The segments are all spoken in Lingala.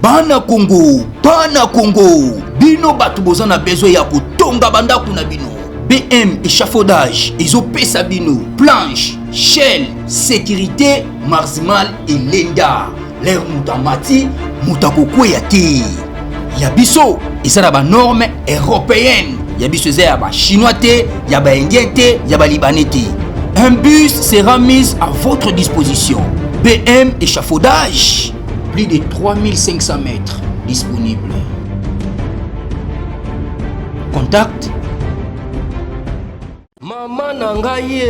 Bana Congo, bino batu boza na besoin ya kotonga bandaku na bino. BM échafaudage, ezopesa bino planche, shell, sécurité, maximal et lenda. L'air mutamati, mutakokweya te. Yabiso, eza na ba norme européenne. Yabiso eza ya ba chinois te, ya ba indien te, ya ba libanais te. Un bus sera mis à votre disposition. BM échafaudage, plus de 3500 mètres disponibles. Contact Maman Nangaye,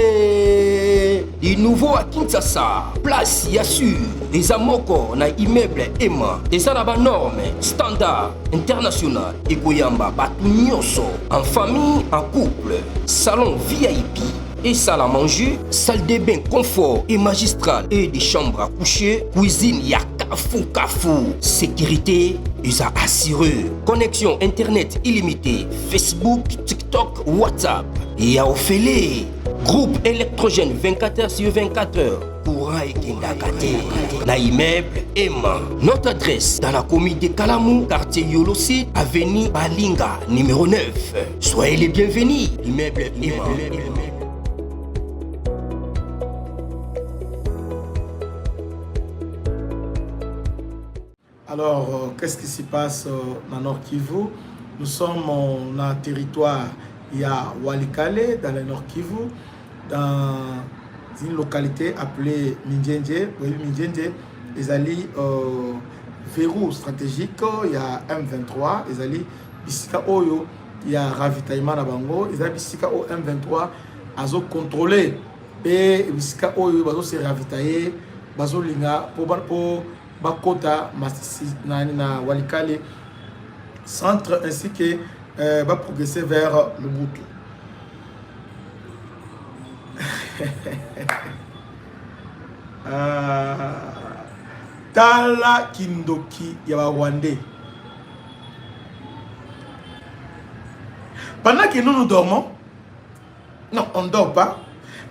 du nouveau à Kinshasa, place Yassur, des amoko na immeuble Emma, des arabes normes, standard, international, et Goyamba, Batunyoso, en famille, en couple, salon VIP, et salle à manger, salle de bain confort et magistral, et des chambres à coucher, cuisine, Kafou, sécurité, ils ont assuré. Connexion internet illimitée, Facebook, TikTok, WhatsApp. Et à Ophélie, groupe électrogène 24h/24h. Courant et Kindakate. Na immeuble Emma. Notre adresse dans la commune de Kalamou, quartier Yolosi, avenue Balinga, numéro 9. Soyez les bienvenus. Immeuble Emma. Alors, qu'est-ce qui se passe dans Nord Kivu? Nous sommes dans un territoire, il y a Walikale, dans le Nord Kivu, dans une localité appelée Mindjendje. Mindjendje, ils allaient verrou stratégique, il y a M23, ils allaient Bisika Oyo, il y a ravitaillement à Bango, ils allaient Bisika O M23, ils ont contrôlé, et Bisika Oyo, ils ont se ravitailler, ils ont linga pour Bakota, na Walikale centre ainsi que va progresser vers le Boutou. Tala Kindoki Yawawande. Pendant que nous dormons, non, on ne dort pas.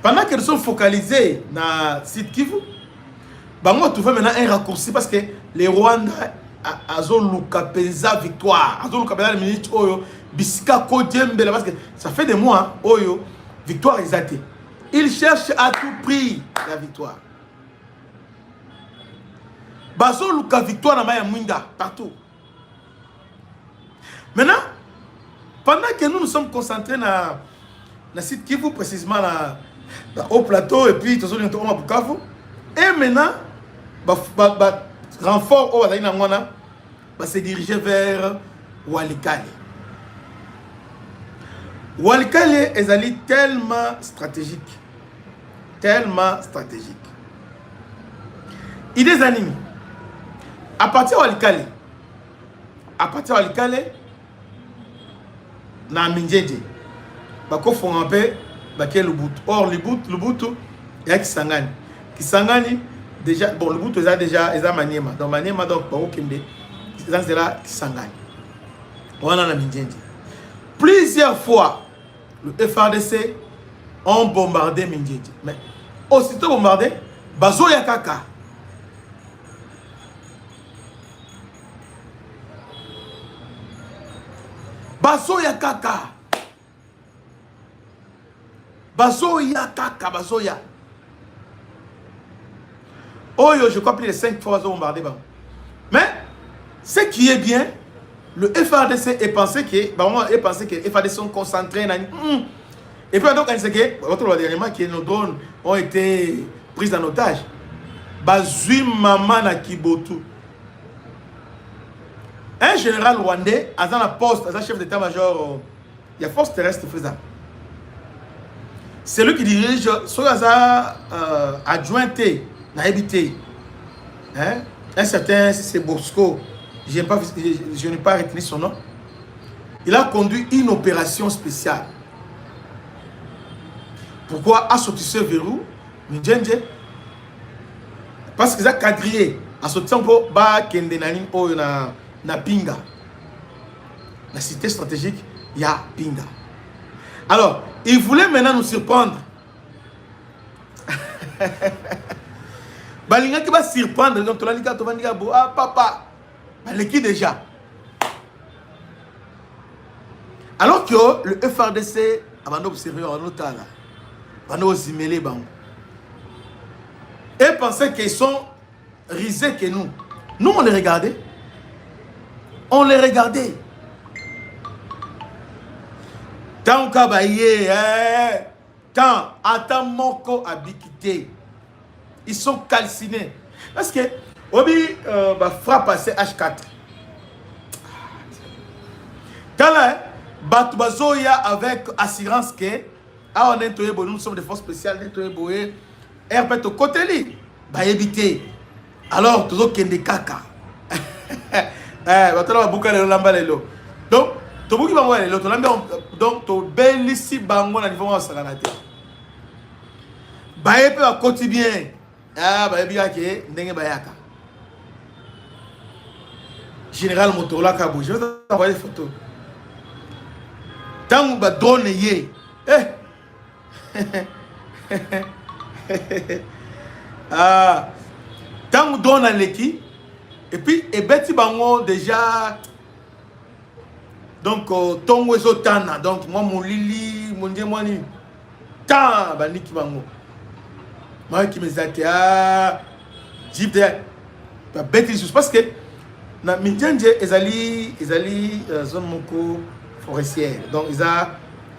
Pendant que nous sommes focalisés dans le site Kivu, on trouve maintenant un raccourci parce que les Rwandais ont Lukapenza victoire. Ils ont Lukapenza minute Oyo, Bisika Kodjembele parce que ça fait des mois Oyo, victoire exaltée. Ils cherchent à tout prix la victoire. Bazo Luka victoire na Maya Mwinda partout. Maintenant, pendant que nous nous sommes concentrés dans le site Kivu, précisément dans haut plateau et puis tous les autres à Bukavu, et maintenant renfort au Wazayna va se diriger vers Walikale. Walikale est allé tellement stratégique. Tellement stratégique. Il est animé. À partir de Walikale, na Mindjendje, bako font un peu le bout. Or le bout, il y a Kisangani. Déjà, bon, le bout est déjà Maniema. Donc, Maniema, donc, par Okende, c'est là Kisangani. On a la Mindjendje. Plusieurs fois, le FARDC ont bombardé Mindjendje. Mais, aussitôt bombardé, Bazo Yakaka. Bazo Yakaka. Bazo Yakaka, Bazo Yakaka. Oh, je crois plus de 5 fois bombardé. Mais, ce qui est bien, le FARDC est pensé que les FARDC sont concentrés. Et puis, donc, on sait que, votre dernièrement, que nos drones ont été pris en otage. Bazui Mamana Kibotu. Un général rwandais, à la poste, à chef d'état-major, il y a force terrestre faisable. C'est lui qui dirige, soit adjointé. Hein? Un certain, c'est Bosco, je n'ai pas retenu son nom. Il a conduit une opération spéciale. Pourquoi a sorti ce verrou? Mindjendje? Parce qu'ils ont quadrillé. A sorti pour Kende na Pinga. La cité stratégique, il y a Pinga. Alors, il voulait maintenant nous surprendre. Balinga qui va surprendre, donc tu vas dire, ah papa, L'équipe déjà. Alors que le FRDC a observé en otage, a ossimélé bango. Et pensaient qu'ils sont risés que nous. Nous, on les regardait. On les regardait. Tant qu'abaye, tant attends moko abikité. Ils sont calcinés. Parce que Obi frappe à H4. Quand là, Batubazoya avec assurance que on est nous sommes des forces spéciales, RP au côté li, bah éviter. Alors toujours kende kaka. Batala buka le lamba lelo. Donc to buki bango lelo to lamba donc to belisi bango na niveau sakanate. Ba epé au quotidien. Ba ebia ke ndenge bayaka. Général Motola Kabo, je vais t'envoyer des photos. Tant que drone yé, tant que drone l'équipe, et puis et beti bango déjà donc tongo ezotana donc moi mon lili mon dieu moi ni tant baniki bango moi qui me zate jeep de beti juste parce que na Mindjenje ezali zone moko forestière. Donc ils a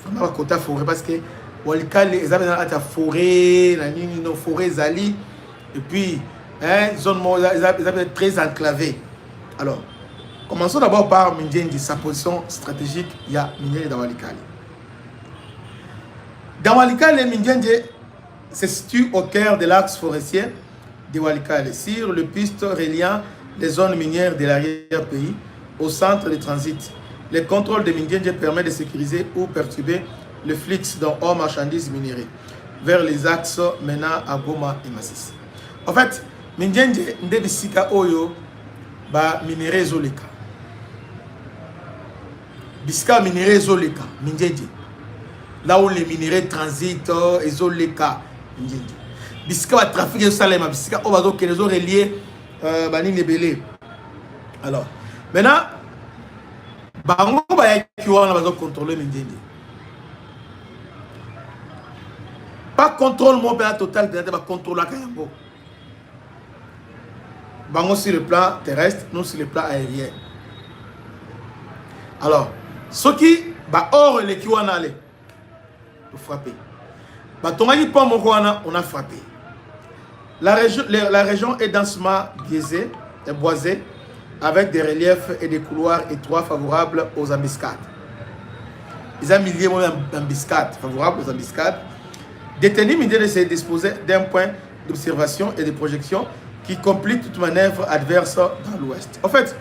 vraiment quota forêt parce que Walikale ils avaient la forêt, la nini no forêt zali et puis zone ils avaient très enclavé. Alors commençons d'abord par Mindjenje, sa position stratégique. Il y a Mindjenje dans Walikale. Dans Walikale, Mindjenje se situe au cœur de l'axe forestier de Walikale, sur le piste reliant les zones minières de l'arrière-pays au centre de transit. Le contrôle de Mindjenje permet de sécuriser ou perturber le flux hors marchandises minérées vers les axes menant à Goma et Masisi. En fait, Mindjenje ndebisika oyo ba minéré zoleka. Bisika minéré zoleka, Mindjenje. Là où les minéraux transitent, ezoleka, Mindjenje. Bisika va trafic salema, bisika o bazo que les ont reliés bani nebele. Alors, maintenant bango ba ki wana bazo contrôler Mindjenje. Pas contrôle mon plan total, mais ba contrôle la Kayambo. Bango sur le plan terrestre, nous sur le plan aérien. Alors, ce qui ba or les ki wana aller pour frapper. Ba tongani pas mon wana, on a frappé. La région est densément biaisée et boisée avec des reliefs et des couloirs étroits favorables aux embuscades. Ils ont milliers d'embuscades favorables aux embuscades. Détenus, Mindjenje s'est disposé d'un point d'observation et de projection qui complique toute manœuvre adverse dans l'ouest. En fait,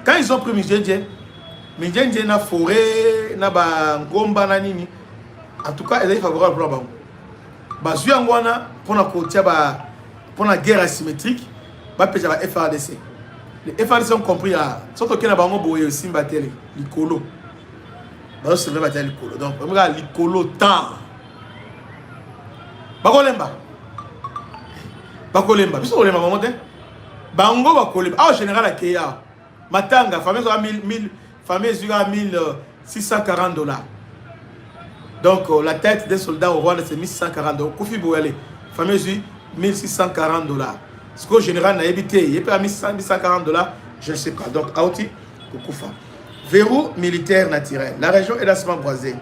quand ils ont pris Mindjenje na forêt, na ba ngomba na nini, en tout cas, ils étaient favorables pour la banque. Ba zuyangwana pour la côté pour la guerre asymétrique, ba pesa ba FRDC. Les FRDC ont compris à surtout que na bango boye aussi bateli likolo. Ba se va bateli likolo. Donc on regarde likolo temps. Bakolemba. Bakolemba. Biso kolemba monte. Bango bakolemba. Ah général Akeya. Matanga fameuse à 1640 $. Donc la tête d'un soldat au Rwanda c'est 1640 $. Kofi Boyale fameuse 1640 $. Ce que le général n'a évité, il est à 1140 $, je ne sais pas. Donc, Aouti, Kokufa. Verrou militaire naturel. La région est densément boisée.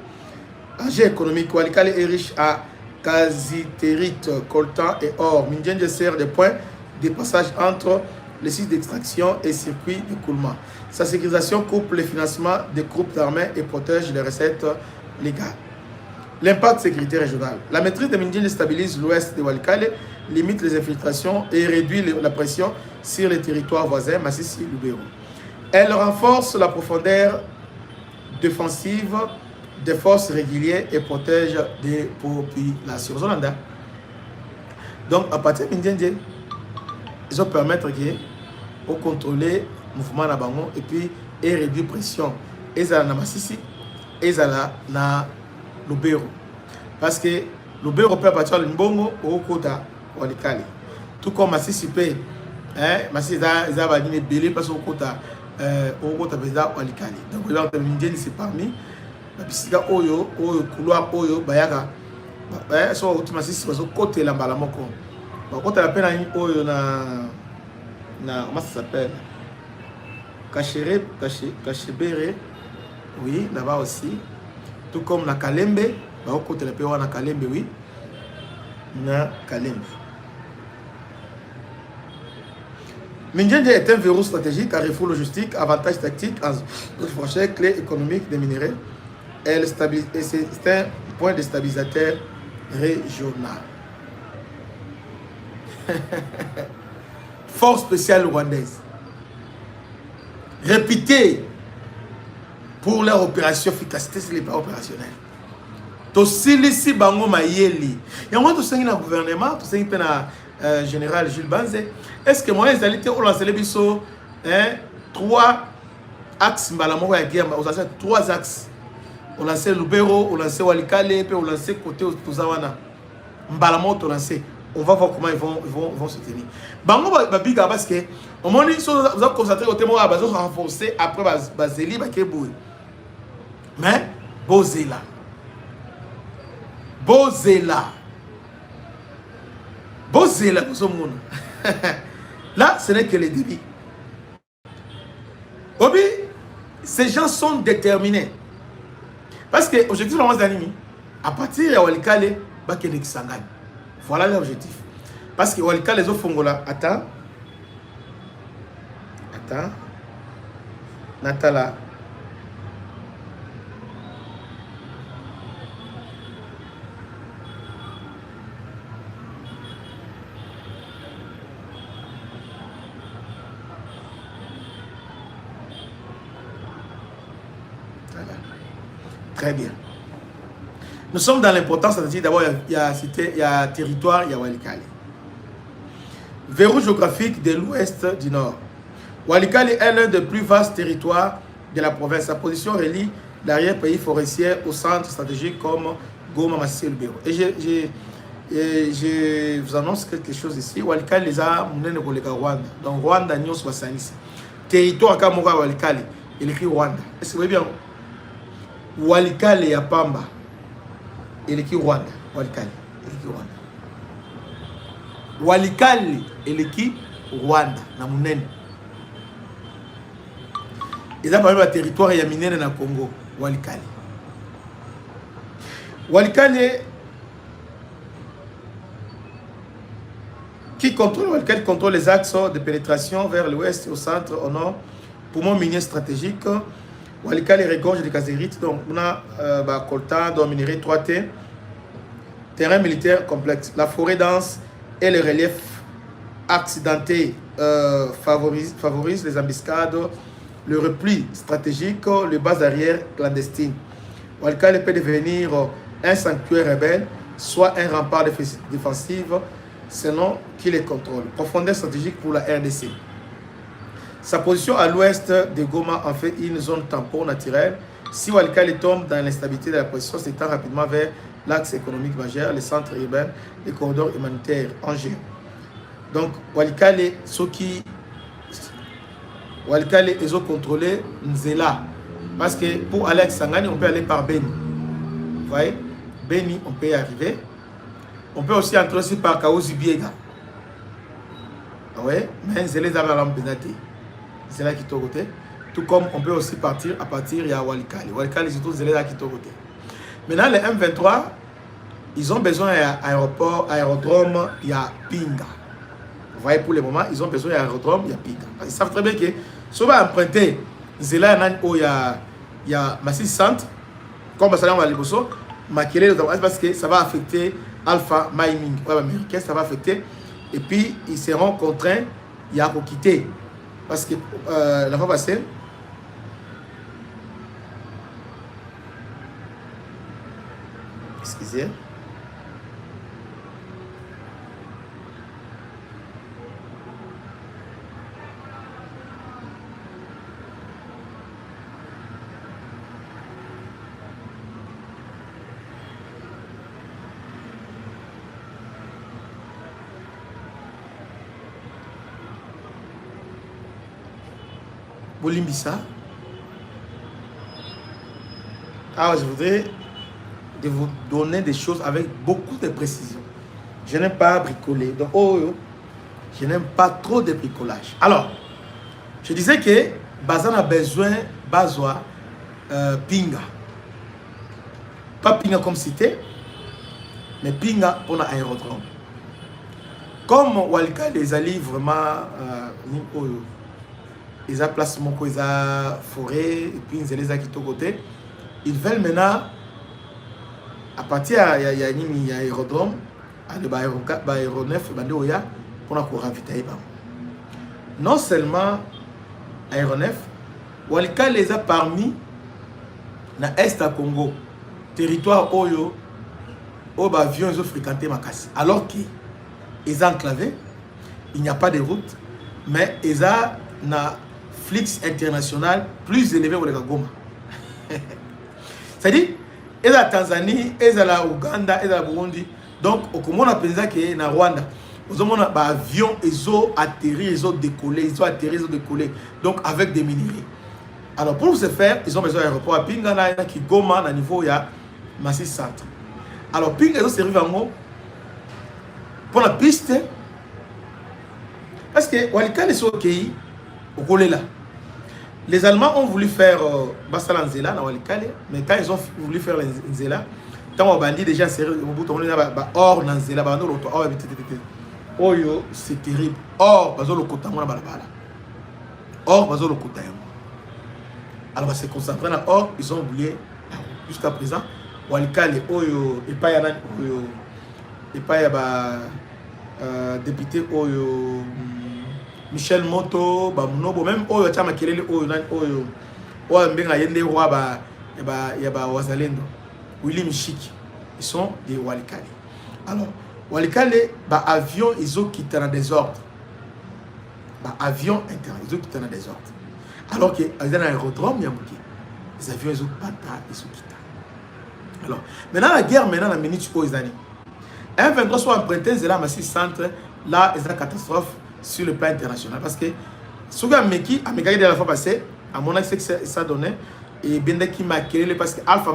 Enjeu économique, Walikale est riche à casitérite, coltan et or. Mindjenje sert de point de passage entre les sites d'extraction et circuits d'écoulement. Sa sécurisation coupe le financement des groupes d'armées et protège les recettes légales. L'impact sécurité régional. La maîtrise de Mindjenje stabilise l'ouest de Walikale, limite les infiltrations et réduit la pression sur les territoires voisins, Masisi, Lubero. Elle renforce la profondeur défensive des forces régulières et protège des populations. Donc, à partir de Mindjenje, ils ont permettre de contrôler le mouvement de Bango et puis réduire la pression. Et ça na Masisi, et ça na Lubero. Parce que Lubero peut partir de Mbongo au Kota Walikale. Tout comme Masisi peut, Masisi ils ont belé parce que Kota au Tabeza Walikali. Donc, le Mindien, c'est parmi. Bisika Oyo, couloir Oyo, Bayaka. So, automatique, c'est côté la Balamoko. Quand la peine à Oyo, comment ça s'appelle? Kachebere, oui, là-bas aussi. Tout comme na Kalembe, côté la peine à Kalembe, oui. Na Kalembe. Mindien est un verrou stratégique, carrefour logistique, avantage tactique, frontière, clé économique des minéraux. Et c'est un point de stabilisateur régional. Force spéciale rwandaise. Répétée pour leur opération efficacité, ce n'est pas opérationnel. Tosilisi bango mayeli. Et moi, tout ça, il y a un gouvernement, tout ça, il y a un général Jules Banze. Est-ce que moi, les alliés ont lancé les bisous, 3 axes, trois axes. On lance Lubero, on lance Walikale, puis on lance côté Tuzawana. Mbalamo, on lance. On va voir comment ils vont se tenir. Bango babiga parce que au moment où vous avez concentré au témoin, vous avez renforcé après Bazeli, Bakeboui. Mais Bozela. Là, ce n'est que le début. Obi, ces gens sont déterminés. Parce que l'objectif de l'année, à partir de Walikale, Bakele Kisangani. Voilà l'objectif. Parce que Walikale, les autres Fongola, attends. Natala. Très bien. Nous sommes dans l'importance, c'est-à-dire d'abord, il y a territoire, il y a Walikale. Verrou géographique de l'ouest du nord. Walikale est l'un des plus vastes territoires de la province. Sa position relie l'arrière-pays forestier au centre stratégique comme Goma, Masisi et Lubero. Et je vous annonce quelque chose ici. Walikale les a menés au Rwanda. Donc Rwanda, Nyos, Basanisi. Territoire Kamora Walikale, il écrit Rwanda. Est-ce que vous voyez bien? Walikale ya Pamba. Il écrit Rwanda. Walikale. Il écrit Rwanda. Walikale, il écrit Rwanda. Na munene. Il a parlé de territoire ya minene na Congo. Walikale. Walikale qui contrôle Walikale contrôle les axes de pénétration vers l'ouest et au centre, au nord, poumon minier stratégique. Walikale regorge de casérites, donc on a coltan, donc minerai 3T, terrain militaire complexe. La forêt dense et le relief accidenté favorisent les embuscades, le repli stratégique, le bas arrière clandestine. Walikale peut devenir un sanctuaire rebelle, soit un rempart défensif, selon qui les contrôle. Profondeur stratégique pour la RDC. Sa position à l'ouest de Goma en fait une zone tampon naturelle. Si Walikale tombe dans l'instabilité de la position, s'étend rapidement vers l'axe économique majeur, les centres urbains, les corridors humanitaires en jeu. Donc Walikale, ils ont contrôlé Nzela. Parce que pour aller à Sangani, on peut aller par Beni. Vous voyez, Beni, on peut y arriver. On peut aussi entrer aussi par Kaouzi Biega. Oui, mais Nzela est dans la Benati. C'est là qui est au côté. Tout comme on peut aussi partir à partir de Walikale. Walikale, c'est tout là qui est au côté. Maintenant, les M23, ils ont besoin d'aéroport, aérodrome, il y a Pinga. Vous voyez, pour le moment, ils ont besoin d'aérodrome, il y a Pinga. Ils savent très bien que si on va emprunter, c'est là où il y a Massis Centre, comme ça, on va aller au Makele, parce que ça va affecter Alpha Mining, américain, ça va affecter. Et puis, ils seront contraints, il y a pour quitter. Parce que la fois passée, excusez, Bolimbisa. Alors, je voudrais de vous donner des choses avec beaucoup de précision. Je n'aime pas bricoler. Donc, je n'aime pas trop de bricolage. Alors, je disais que Bazan a besoin Bazoa Pinga. Pas Pinga comme cité, mais Pinga pour l'aérodrome. Comme Walika les alliés vraiment ils ont placement ils ont forêt et puis ils les ont quitté côté. Ils veulent maintenant à partir il y a aérodrome à l'aéronef pour la ravitailler. Non seulement aéronef, Walika les a parmi na est à Congo, territoire Oyo, où les avions ont fréquenté Makassi. Alors qu'ils sont enclavés, il n'y a pas de route, mais ils ont un flux international plus élevé que le Goma. C'est-à-dire, ils sont en Tanzanie, ils sont en Ouganda, ils sont en Burundi. Donc, comme on a pensé que dans Rwanda, ils ont un avion, ils ont atterri, ils ont décollé, ils ont atterri, ils ont décollé. Donc, avec des minerais. Alors, pour ce faire, ils ont besoin d'un aéroport à Pinga, qui Goma, à niveau, il y a Massy Centre. Alors, Pinga, ils ont servi en haut pour la piste. Parce que Walika, les OK, au Golé là. Les Allemands ont voulu faire Bassala Nzela, mais quand ils ont voulu faire Nzela, quand on a bandit déjà serré au bout, on a hors Nzela, oh yo, c'est terrible. Or, bazolo kota mona balabala. Or, bazolo kota yamo. Alors, on s'est concentré dans or, ils ont oublié jusqu'à présent. Walika les oyo et pas yana oyo et pas yaba député oyo Michel Moto, Bamunobo, même oyo chama kelele oyo nan oyo oyo mbenga yende roi yaba wazalendo Willy Michiki, ils sont des Walikale. Alors Walikale ba avion ils ont quitté dans des ordres. Ba avion interne ils ont quitté dans des ordres. Alors que dans l'aérodrome yamouki les avions ils ont pas ils ont quitté. Alors maintenant la guerre maintenant la minute aux années. M23 soit emprunté c'est là Massy Centre là c'est une catastrophe sur le plan international parce que ce gars Meki a méga de la fois passée à mon avis c'est que ça donnait et Bende qui m'a créé parce que Alpha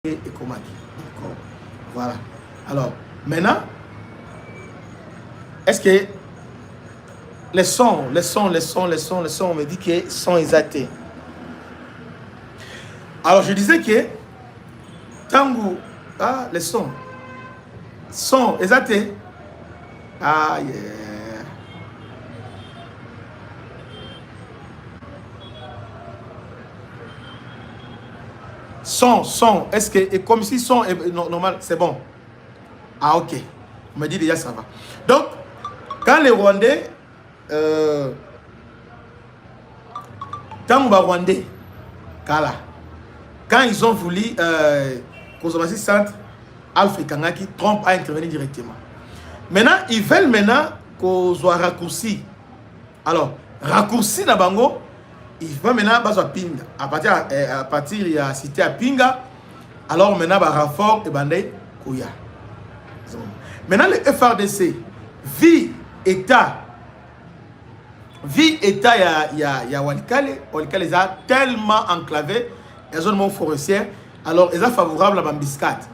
et Komaki. Voilà. Alors, maintenant, est-ce que les sons, on me dit que sont exaltés. Alors, je disais que Tango, les sons exaltés. Ah, yeah. Son, est-ce que, et comme si son est normal, c'est bon. Ah, ok. On me dit déjà ça va. Donc, quand les Rwandais, Rwandais, quand ils ont voulu consommer centre, Alpha Kangaki, Trump a intervenu directement. Maintenant, ils veulent qu'on soit raccourci. Alors, raccourci dans Bango, il va maintenant à Pinga. À partir de la cité à Pinga, alors maintenant, renfort et bandé Kouya. Maintenant, le FRDC, vie État, il y a Walikale. Walikale est tellement enclavé, les zones forestières, alors ils sont favorables à la Bambiscade.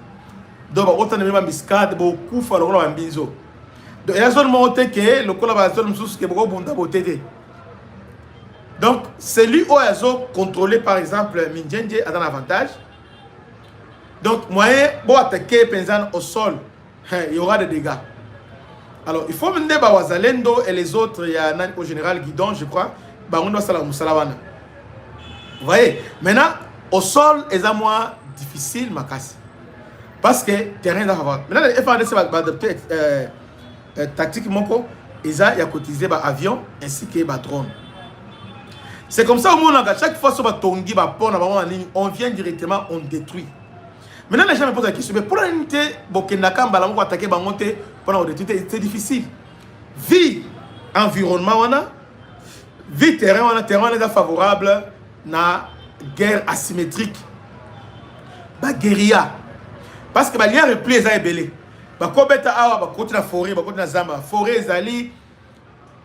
Donc, autant de Bambiscade, beaucoup de fois, la Bambizo. Donc, il y a des zones que le collaborateur nous soutient beaucoup de. Donc, celui où ils ont contrôlé, par exemple, Mindjendje a un avantage. Donc, moyen pour attaquer Penzan au sol, il y aura des dégâts. Alors, il faut mener Wazalendo et les autres, il y a au général Guidon, je crois, Vous voyez, maintenant, au sol, c'est moins difficile, Makassi. Parce que terrain d'avant. Maintenant, le FARDC va adopter tactique Moko, ils ont cotisé avion ainsi que drone. C'est comme ça au monde, chaque fois que on vient directement, on détruit. Maintenant, les gens me posent la question, mais pour l'unité, c'est difficile. Vie, environnement, on a, vie, terrain, on a, terrain, on est favorable na guerre asymétrique. Ba guérilla. Parce que il y a repli les belé. Ba kobeta awa ba côté la forêt, ba côté la zamba, forêt zali,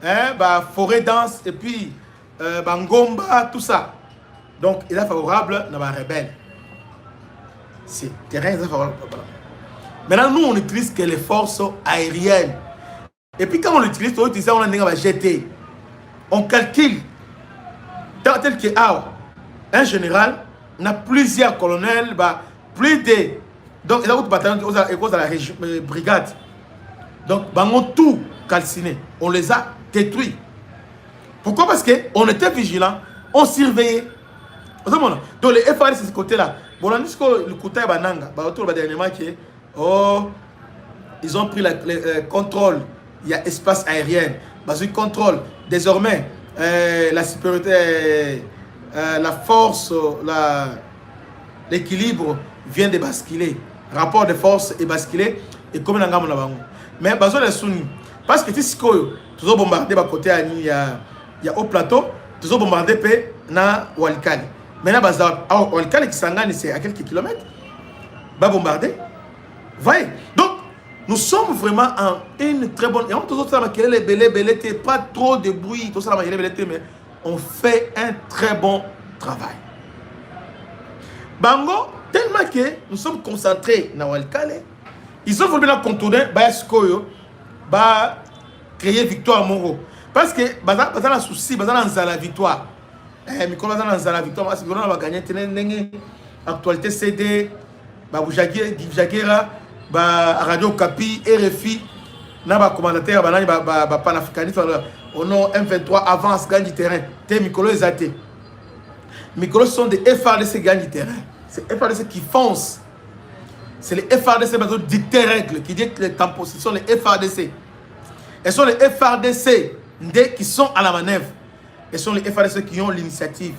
hein, ba forêt dense et puis ba ngomba tout ça. Donc il est favorable na ba rebelle. C'est terrain favorable. Maintenant nous on utilise que les forces aériennes. Et puis quand on l'utilise, on a un jeté. On calcule tel que un général a plusieurs colonels, plus de. Donc, il y a d'autres bataillons à la brigade. Donc, on a tout calciné. On les a détruits. Pourquoi? Parce qu'on était vigilants, on surveillait. Donc, les FARDC, c'est ce côté-là. Bon, on dit que le côté Bananga, ils ont pris le contrôle. Il y a espace aérien. Ils contrôle. Désormais, la supériorité. La force, l'équilibre vient de basculer. Rapport de force est basculé et comme on a mais bazo les sunni parce que si toujours bombardé à côté il y a au plateau toujours bombardé pe na Walikale. Maintenant baza Walikale qui s'engage c'est à quelques kilomètres va bombarder. Voyez. Donc nous sommes vraiment en une très bonne et on toujours ça les belé pas trop de bruit tout ça la belé mais on fait un très bon travail. Bango, tellement que nous sommes concentrés dans Walikale, ils ont voulu contourner Bayaskoyo, créer victoire Moro. Parce que Bazar a souci, Bazar a la victoire. Mais comme Bazar a la victoire, parce que nous avons gagné actualité CD, Jaguera, Radio Kapi, RFI, Naba commentateur, panafricaniste. Au nom M23 avance, gagne du terrain. Mikolo est athée. Mikolo sont des FARDC qui gagnent du terrain. C'est les FARDC qui foncent. C'est les FARDC qui dictent des règles, qui disent que les tampons, ce sont les FARDC. Et ce sont les FARDC qui sont à la manœuvre. Et ce sont les FARDC qui ont l'initiative.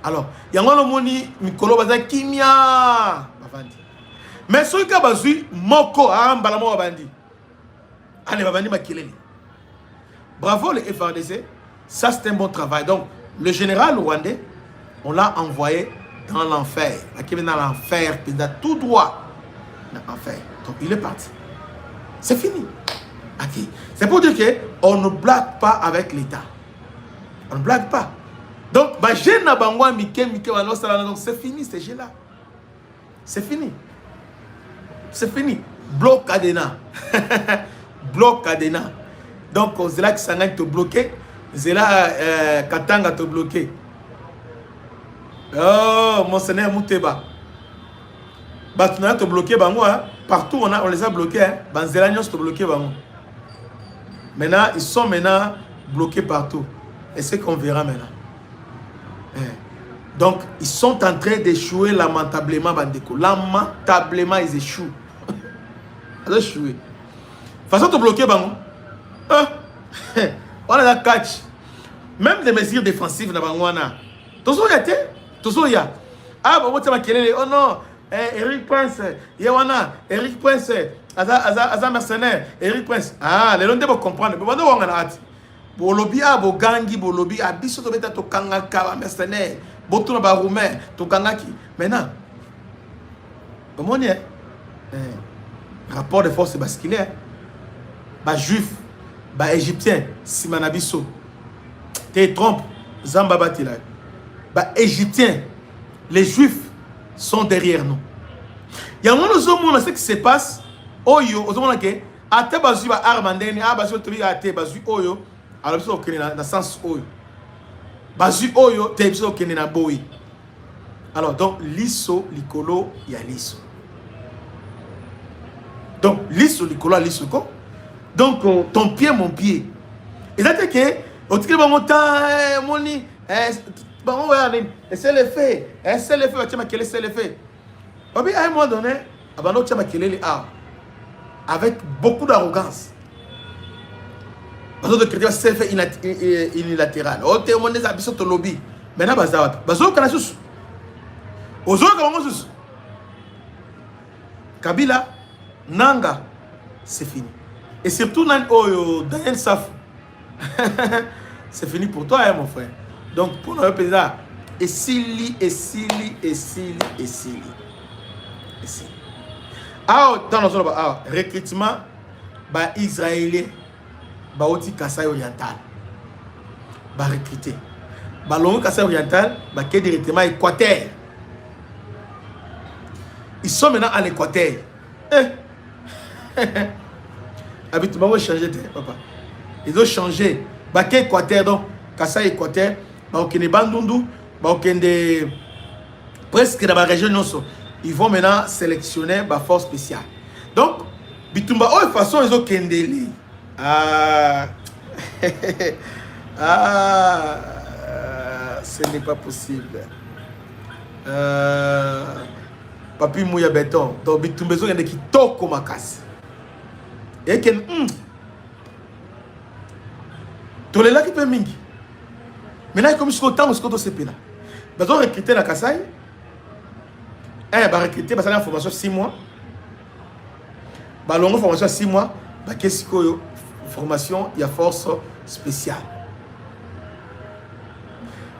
Alors, il y a un moni Mikolo Bazan Kimia. Mais ceux qui ont dit Moko, Balamo Bandi. Allez, Babandi Makileli. Bravo les FARDC, ça c'est un bon travail. Donc le général rwandais, on l'a envoyé dans l'enfer. Qui est dans l'enfer, il a tout droit dans l'enfer. Donc il est parti. C'est fini. Okay. C'est pour dire qu'on ne blague pas avec l'État. On ne blague pas. Donc, c'est fini ces jeux-là. C'est fini. C'est fini. Bloc Adena. Bloc Adena. Donc, c'est là que Sangay te bloqué. C'est là Katanga te bloqué. Oh, Monseigneur Mouteba. Batuna te bloqué, partout on les a bloqués. Banzelagnos te bloqué. Maintenant, ils sont bloqués partout. Et c'est qu'on verra maintenant. Donc, ils sont en train d'échouer lamentablement, Bandeko. Lamentablement, ils échouent. Ils échouent. De façon de bloquer, on a la catch. Même des mesures défensives, toujours il y a. Ah, bon, oh non, Eric Prince, Yawana, Eric Prince, Aza mercenaire, Eric Prince. Ah, les gens doivent comprendre. Mais on a Bolobi a Bogangi, Bolobi a biso to beta to kangaka mercenaire, boto ba roumain, to kangaki. Maintenant, comment est rapport de force basculaire, ba juif, ba égyptien, Simanabiso, te trompe, Zamba Batila, ba égyptien, les juifs sont derrière nous. Il y a un moment ce qui se passe, oyo, au moment que ate bazu ba armandeni, a bazu to bi ate bazu oyo. Alors, il y a un sens oyo. Bazu oyo, te biso kene na boy. Alors, donc, liso, likolo, il y a liso. Donc, liso, likolo, liso, ko. Donc, ton pied, mon pied. Et ça, c'est que, au titre de mon temps, moni, bon, regardez, c'est le fait. C'est le fait, tu m'as quel c'est le fait. À un moment donné, tu m'as quel avec beaucoup d'arrogance. Parce que le c'est fait unilatéral. Oh, tu es mon des habits sur ton lobby. Maintenant, bazawat. Bazo kana sus. Ozo kana sus. Kabila, Nanga, c'est fini. Et surtout, Daniel Saf, c'est fini pour toi, hein, mon frère. Donc, pour notre président, et Sili. Ah, dans le recrutement, israélien, aussi Kasaï oriental, recruter. L'homme Kasaï oriental, qui est directement Équateur. Ils sont maintenant à l'Équateur. Habituellement, ils ont changé, papa. Ils ont changé. Qui est Équateur, donc, Kasaï Équateur, qui est Bandundu, qui est presque dans la région. Ils vont maintenant sélectionner la force spéciale. Donc, Bitumba, de toute façon, ils ont Kendeli. Ce n'est pas possible. Papi Mouya Béton. Donc, Bitumba, ils ont qui toque comme casse. Et que. Tous les là qui peuvent mingi. Maintenant, comme je suis autant, je suis autant. Ils ont recruté la Kassai. Ils ont recruté, parce que la formation 6 mois. Ils ont formation 6 mois. Qu'est-ce que formation, il y a force spéciale.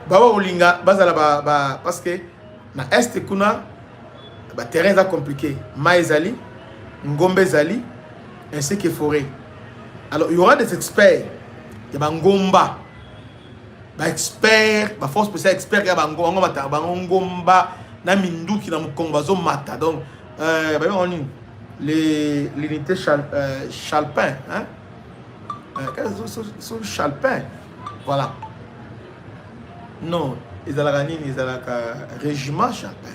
Parce que dans l'Est, le terrain est compliqué. Maïzali, Ngombe Zali, ainsi que forêt. Alors, il y aura des experts. Il y a Ngomba. Expert, force spéciale expert, il y a Ngomba. Na mindu qui na mukongo zo mata donc l'unité Chalpin hein sur Chalpin voilà non ils ont la régiment Chalpin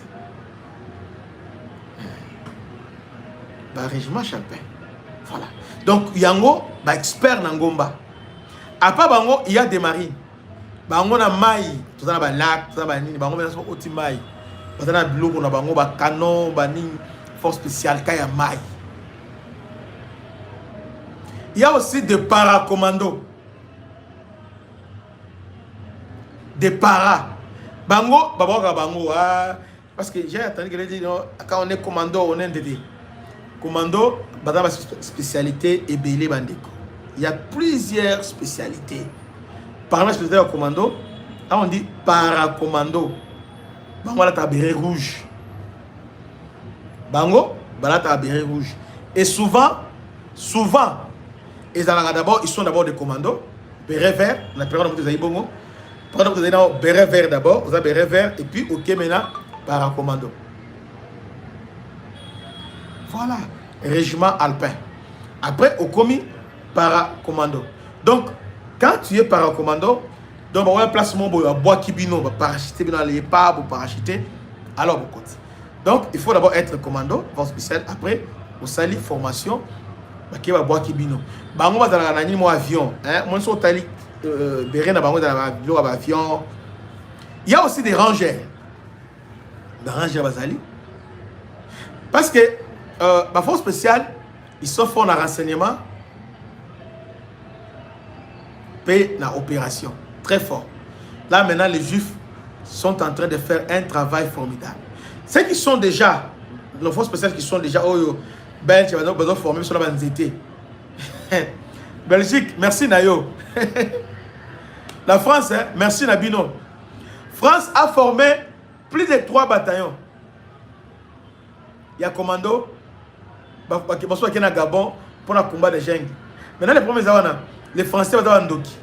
régiment Chalpin voilà donc yango expert na ngomba après bango il y a des marines bango na mai tout ça na lac tout ça nini bango na so oti mai parce que na biloko na bango ba canon ba ni force spéciale kaya mai. Il y a aussi des paracommandos. Des para bango bango parce que j'ai entendu que les dit quand on est commando on est DD. Commando dans ma spécialité et belé bandeko. Il y a plusieurs spécialités. Par la spécialité de commando, on dit paracommando. Bango la béret rouge. Bango, la béret rouge. Et souvent, ils sont d'abord des commandos. Béret vert, la période où vous avez bongo. Pendant que vous avez béret vert d'abord, vous avez béret vert et puis ok maintenant paracommando. Voilà, régiment alpin. Après, au commis paracommando. Donc, quand tu es paracommando, donc on va placement pour bois kibino, parachuter dans les pas pour parachuter. Alors bon côté. Donc il faut d'abord être commando, force spéciale. Après, au sali formation, qui va bois kibino. Bango va dans la avion. Hein, moi sur tali, béret na bango dans l'avion. Il y a aussi des rangers. Des rangers basali. Parce que la force spéciale, ils sont forts dans le renseignement, paient dans l'opération. Très fort. Là, maintenant, les Juifs sont en train de faire un travail formidable. Ceux qui sont déjà, les forces spéciales qui sont déjà, Belgique, ils ont formé sur la banzité. Belgique, merci Nayo. La France, hein, merci Nabino. France a formé plus de 3 bataillons. Il y a commando, qui sont à Gabon pour le combat de jungle. Maintenant, les premiers avant, les Français vont avoir un doki.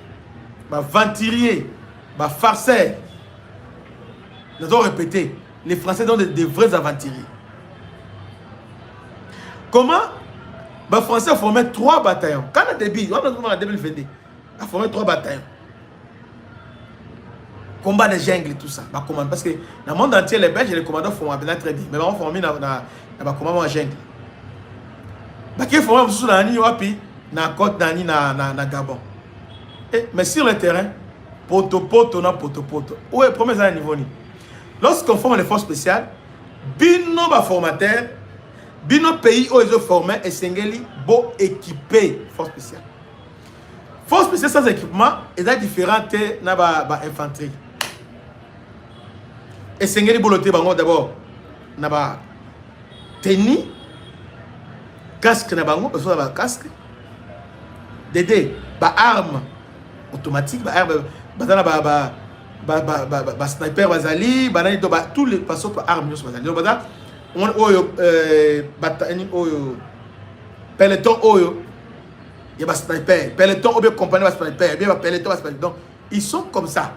Venturier, farceur. Nous avons répété, les Français sont des vrais aventuriers. Comment les Français ont formé 3 bataillons. Quand on a début, en 2022, ils ont formé 3 bataillons. Combat de jungle et tout ça. Parce que dans le monde entier, les Belges et les commandants font très bien. Mais ils ont formé dans le combat de jungle. Ils ont formé dans la côte de Gabon. Mais sur le terrain, poto. Où est le premier niveau? Lorsqu'on forme les forces spéciales, bino formateur, bino pays où ils ont formé et sengeli beau équipé force spéciale. Force spéciale sans équipement, ils ont différentes infanterie. Et sengeli boloté bango d'abord, naba tenue, casque na bango besoin ba casque dédé ba arme automatique ba arme bazana ba sniper bazali banani to ba tous les façons ba arme nyos bazali baza on oyo batani oyo peloton oyo il y a ba sniper peloton ou bien compagnie ba sniper bien ba peloton ba sniper donc ils sont comme ça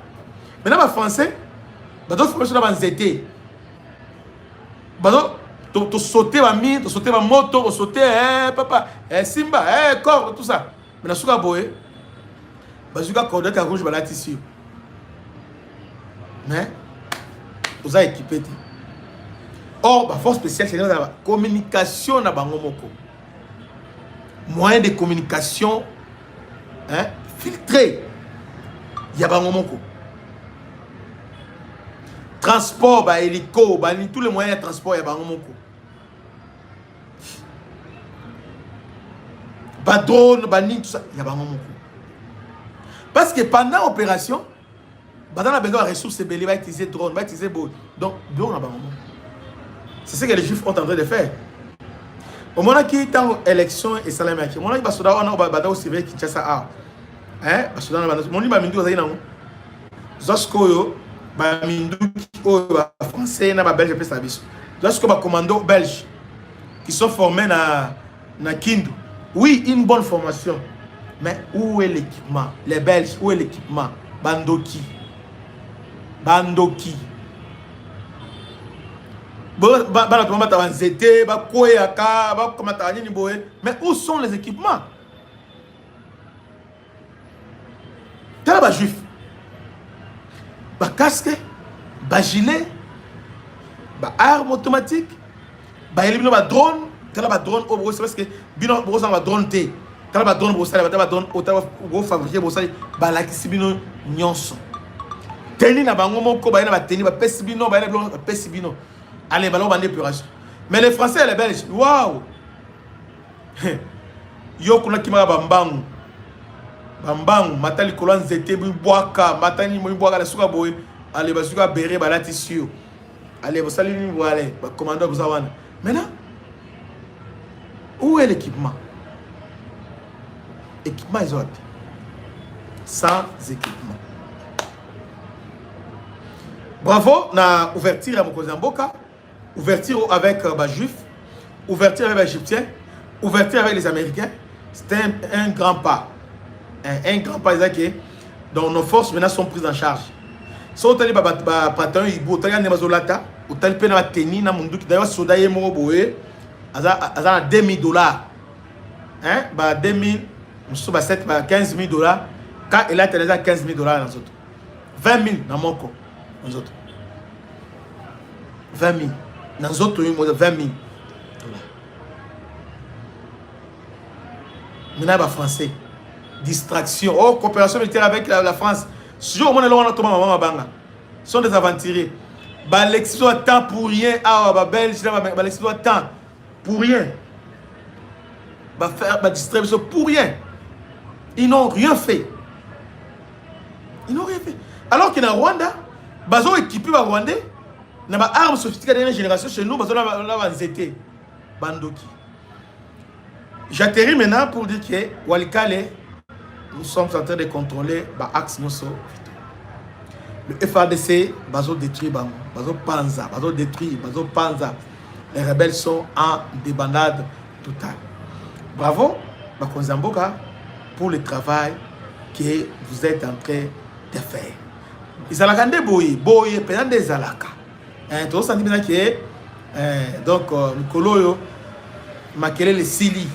maintenant ba français ba d'autres formation na ba nzete ba to sauter ma mine, to sauter ma moto, to sauter papa, Simba, corps, tout ça. Mais na suka boye, bazuka cordette à rouge balati ici. Mais vous avez équipé. Or, la force spéciale c'est la communication na bango moko. Moyen de communication filtré. Il y a bango moko. Transport, bah, hélico, bah, tous les moyens de transport, il y a bango moko. Bah, drone, bah, tout ça, il y a bango moko. Parce que pendant l'opération, bah, dans la besoin de ressources, c'est belé, va utiliser drone, va utiliser boat. Donc, drone, bango moko. C'est ce que les juifs ont en train de faire. Au moment qui est en élection et salamé, au moment qui va se donner, on va aussi ver qui tient ça. Hein? Parce que dans la mon livre, il y a un Zoskoyo. Ba minduki oyo ba français na ba belge pe service. Lorsque ba commando belge qui sont formés na Kindu. Oui, une bonne formation. Mais où est l'équipement? Les Belges, où est l'équipement? Bandoki. Bandoki. Mais où sont les équipements? T'as ba juif. Ba casque, ba gilet, ba arme automatique, ba éliminer ba drone, tala ba drone au Bruxelles parce que bino Bruxelles ba drone té, tala ba drone Bruxelles, ba drone otava go fabriquer Bruxelles, ba la kisibino nyonso. Teni na bango moko ba na ba teni ba pesibino ba na ba pesibino. Allez, ba lo ba d'épuration. Mais les Français et les Belges, waouh. Yo kuna kima ba mbangu. Bambang, matali kolon zete boaka, matani mo boaka la suka boy, allez basuka béré balati sur. Allez vous saluez vous allez, commandant vous awana. Maintenant, où est l'équipement? Équipement is what? Sans équipement. Bravo na ouverture à Mokozamboka, ouverture avec les Juifs, ouverture avec les Égyptiens, ouverture avec les Américains. C'était un grand pas. Un grand pas donc nos forces maintenant sont prises en charge. Si on tali patron ibo tali ne bazolata, on tali pe na teni na mundu ki d'ailleurs soda ye mo boye aza $2,000. Hein? Ba 2000, musu ba 7 ba $15,000 quand il a télé $15,000 dans autres. 20,000 dans mon co dans autres. 20,000 dans autres 20,000 $. Maintenant ba français. Distraction, oh, coopération militaire avec la France. Si on a sont des aventuriers. L'excision a temps pour rien. Ah, Belge, l'excision a temps pour rien. Faire distribution pour rien. Ils n'ont rien fait. Ils n'ont rien fait. Alors que dans Rwanda, ils ont équipé les Rwandais. Ils ont des armes sophistiquées de la dernière génération chez nous. Ils ont des Bandoki. J'atterris maintenant pour dire que Walikale. Nous sommes en train de contrôler l'axe. Le FARDC va détruire, va détruire. Les rebelles sont en débandade totale. Bravo, Bakonzamboka, pour le travail que vous êtes en train de faire. Ils ont boye, pendant des alaka. Donc, ça dit que donc, Mikolo, Makele le Sili,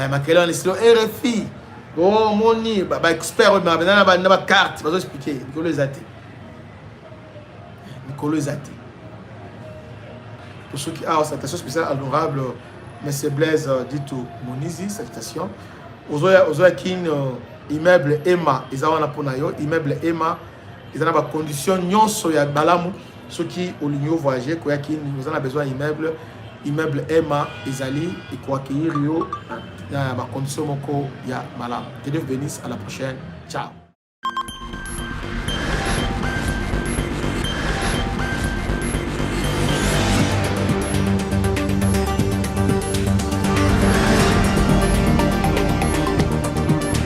Makele le Sili, RFI. Oh, moni, expert, mais maintenant, ma carte, je vais expliquer. Nicolas Zati. Pour ceux qui ont salutation spéciale à l'honorable M. Blaise Dito Monizi, salutation. Aux qui immeuble Emma, ils ont un immeuble Emma, ils ont des conditions non soya balamu, ceux qui ont l'union voyager, nous avons besoin immeuble Emma, Isali, et quoi qu'il y ait, il y a des conditions, il y a malade. Que Dieu bénisse, à la prochaine. Ciao.